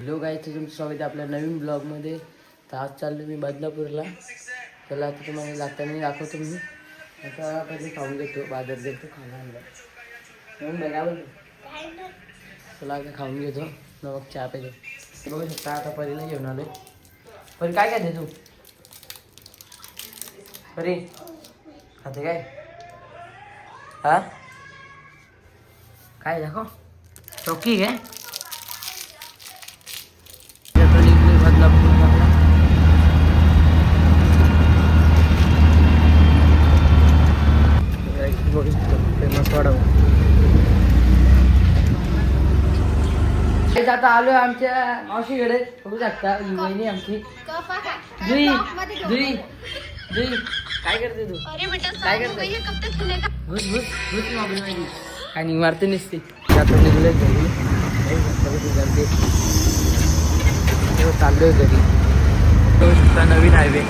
Hello guys, तुमचं स्वागत आहे आपल्या नवीन ब्लॉगमध्ये. तर आज चाललो मी बदलापूरला. त्याला आता तुम्हाला जाताना दाखवतो मी. आता पहिले खाऊन घेतो, बाजार देतो खायला आणलं म्हणून बघा. त्याला आता खाऊन घेतो, मग चहा पाहिजे बघू शकता. आता परीला घेऊन आलो. परी काय खाते तू? परी खाते काय? हा काय दाखव चौकी घे. आता आलोय आमच्या मावशीकडे. बघू शकता ही वहिनी आमची जुई. जुई जुई काय करते तू? काय करते? घुस घुस घुस मोबाईल मध्ये आणि मारते नसते. आता निघले घरी. चाललोय घरी. बघू शकता नवीन हायवे.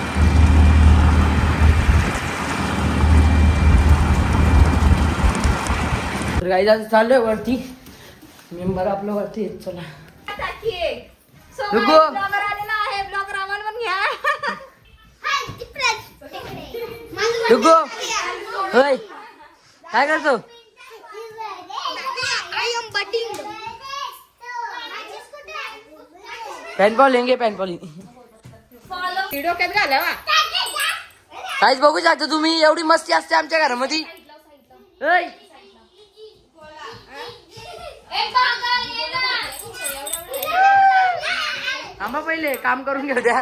तर काही जास्त चाललोय वरती. मेंबर आपलं वरती येत. चला होय काय करतो? पॅन पॉल लेंगे पॅन पॉल काहीच बघू शकता तुम्ही. एवढी मस्ती असते आमच्या घरामध्ये. आम्हा पहिले काम करून घेऊ द्या.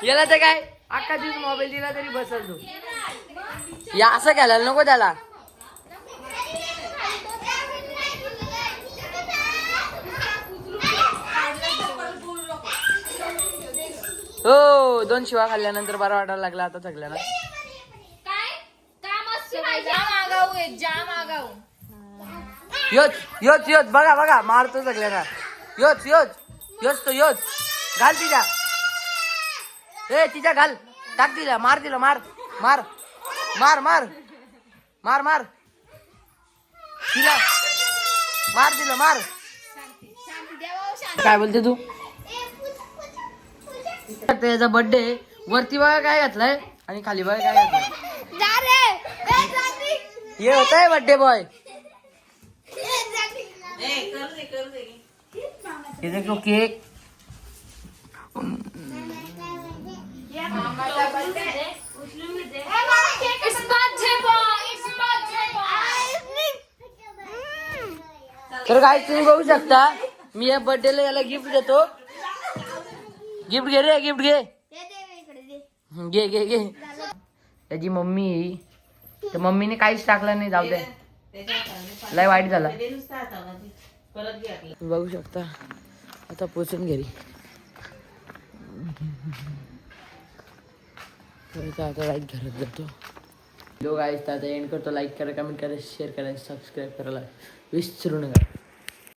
याला तर काय अख्खा दिवस मोबाईल दिला तरी बसल तू. या असं घ्यायला नको त्याला. हो 2 शिवा खाल्ल्यानंतर बरा वाटायला लागला आता सगळ्यांना. योच योच योच बघा बघा मारतो सगळ्यांना. योच योच योच तो योच घाल तिच्या. तिच्या घाल टाक तिला. मार तिला. मार मार मार मार मार मार तिला. मार तिला मार. काय बोलते तू? त्याचा बर्थडे वरती बघा काय घातलाय आणि खाली बघा काय घातलंय. हे होत आहे बर्थडे बॉय. ये देखो केक. तर काय तुम्ही बघू शकता. मी या बर्थडेला याला गिफ्ट देतो. गिफ्ट घे रे. गिफ्ट घे घे घे घे. त्याची मम्मी. तर मम्मीने काहीच टाकलं नाही. जाऊ दे लय वाईट झाला. बघू शकता आता पोचून घरी. आता लाईक घरात जातो. लोक आहेत आता एंड करतो. लाईक करा, कमेंट करा, शेअर करा, सबस्क्राईब करायला विसरू नका.